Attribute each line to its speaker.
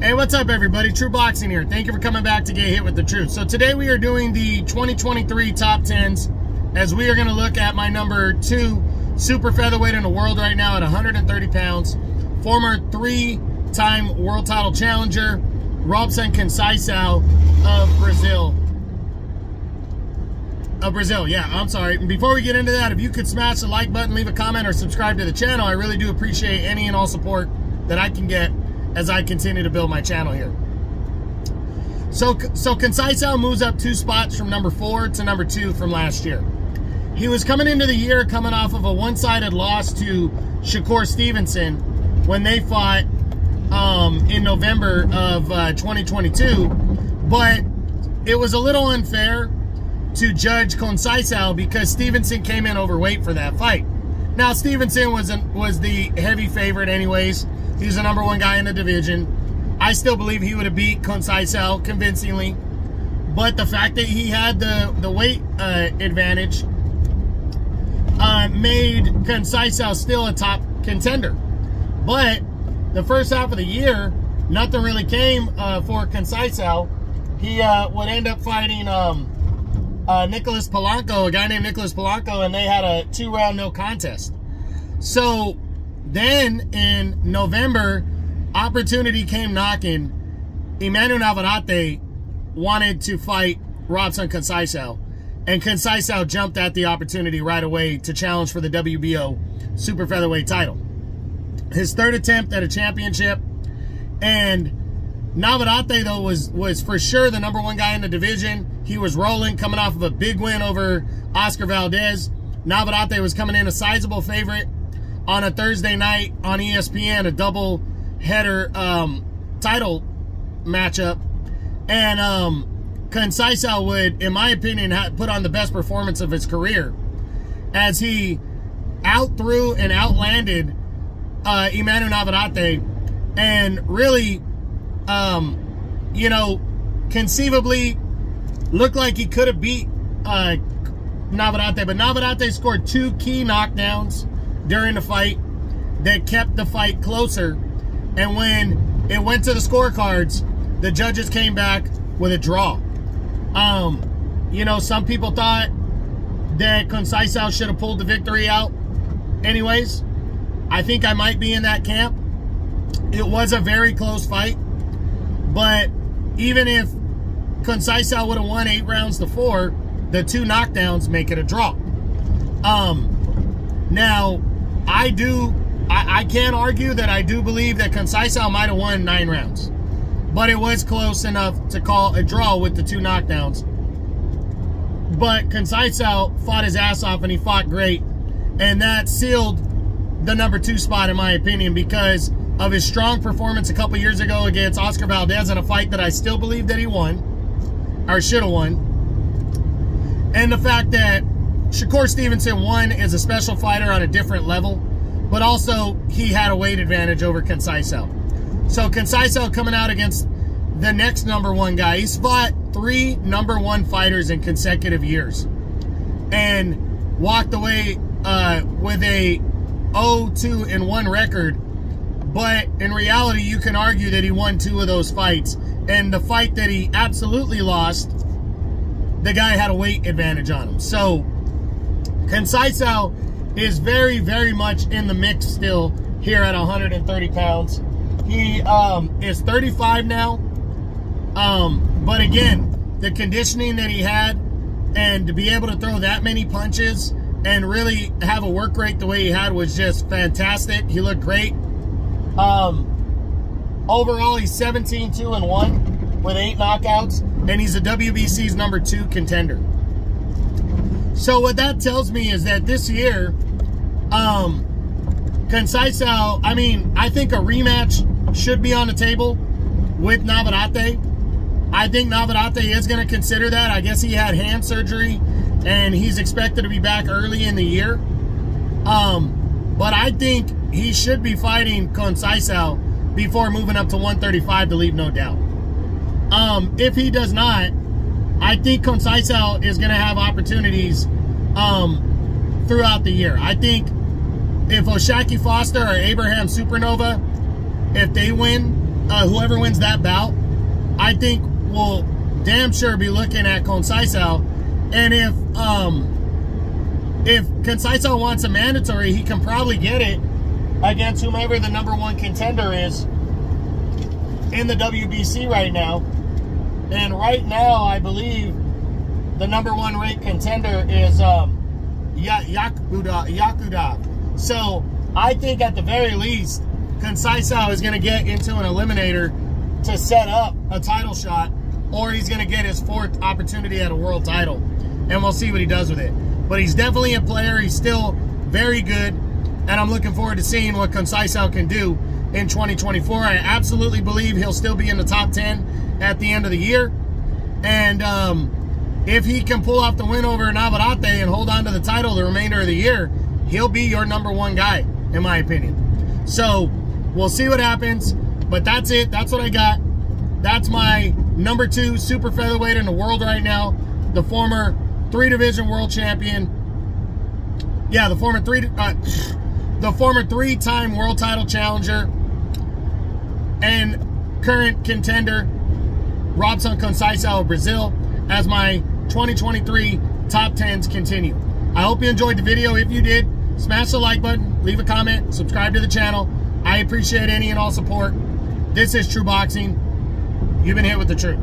Speaker 1: Hey, what's up everybody? True Boxing here. Thank you for coming back to Get Hit with the Truth. So today we are doing the 2023 top 10s as we are going to look at my number 2 super featherweight in the world right now at 130 pounds. Former 3-time world title challenger, Robson Conceicao of Brazil. Yeah, I'm sorry. Before we get into that, if you could smash the like button, leave a comment, or subscribe to the channel, I really do appreciate any and all support that I can get as I continue to build my channel here. So Conceicao moves up 2 spots from number 4 to number 2 from last year. He was coming into the year coming off of a one-sided loss to Shakur Stevenson when they fought in November of 2022, but it was a little unfair to judge Conceicao because Stevenson came in overweight for that fight. Now, Stevenson was the heavy favorite anyways. He's the number 1 guy in the division. I still believe he would have beat Conceicao convincingly, but the fact that he had the weight advantage made Conceicao still a top contender. But the first half of the year, nothing really came for Conceicao. He would end up fighting Nicholas Polanco, a guy named Nicholas Polanco, and they had a 2-round no contest. So then in November, opportunity came knocking. Emmanuel Navarrete wanted to fight Robson Conceicao, and Conceicao jumped at the opportunity right away to challenge for the WBO super featherweight title. His 3rd attempt at a championship, and Navarrete, though, was for sure the number 1 guy in the division. He was rolling, coming off of a big win over Oscar Valdez. Navarrete was coming in a sizable favorite on a Thursday night on ESPN, a double-header title matchup. And Conceicao would, in my opinion, put on the best performance of his career as he out-threw and outlanded Emmanuel Navarrete, and really, you know, conceivably looked like he could have beat Navarrete, but Navarrete scored 2 key knockdowns during the fight that kept the fight closer. And when it went to the scorecards, the judges came back with a draw. You know, some people thought that Conceicao should have pulled the victory out anyways. I think I might be in that camp. It was a very close fight, but even if Conceicao would have won 8 rounds to 4, the 2 knockdowns make it a draw. Now, I can argue that I do believe that Conceicao might have won 9 rounds, but it was close enough to call a draw with the 2 knockdowns. But Conceicao fought his ass off, and he fought great, and that sealed the number 2 spot in my opinion because of his strong performance a couple years ago against Oscar Valdez in a fight that I still believe that he won, or should have won. And the fact that Shakur Stevenson won as a special fighter on a different level, but also he had a weight advantage over Conceicao. So Conceicao coming out against the next number 1 guy. He's fought 3 number 1 fighters in consecutive years and walked away with a 0-2-1 record. But in reality, you can argue that he won 2 of those fights. And the fight that he absolutely lost, the guy had a weight advantage on him. So Conceicao is very, very much in the mix still here at 130 pounds. He is 35 now. But again, the conditioning that he had, and to be able to throw that many punches and really have a work rate the way he had was just fantastic. He looked great. Overall, he's 17-2-1 with 8 knockouts, and he's a WBC's number 2 contender. So what that tells me is that this year, Conceicao, I mean, I think a rematch should be on the table with Navarrete. I think Navarrete is going to consider that. I guess he had hand surgery, and he's expected to be back early in the year. But I think he should be fighting Conceicao before moving up to 135 to leave no doubt. If he does not, I think Conceicao is going to have opportunities throughout the year. I think if O'Shaquie Foster or Abraham Supernova, if they win, whoever wins that bout, I think will damn sure be looking at Conceicao. And if Conceicao wants a mandatory, he can probably get it against whomever the #1 contender is in the WBC right now. And right now, I believe the #1 ranked contender is Yakudov. So I think at the very least, Conceicao is going to get into an eliminator to set up a title shot, or he's going to get his 4th opportunity at a world title. And we'll see what he does with it. But he's definitely a player. He's still very good. And I'm looking forward to seeing what Conceicao can do in 2024. I absolutely believe he'll still be in the top 10 at the end of the year. And if he can pull off the win over Navarrete and hold on to the title the remainder of the year, he'll be your #1 guy, in my opinion. So we'll see what happens. But that's it. That's what I got. That's my #2 super featherweight in the world right now. The former 3-division world champion. Yeah, the former 3-time world title challenger and current contender Robson Conceicao of Brazil, as my 2023 top 10s continue. I hope you enjoyed the video. If you did, smash the like button, leave a comment, subscribe to the channel. I appreciate any and all support. This is True Boxing. You've been hit with the truth.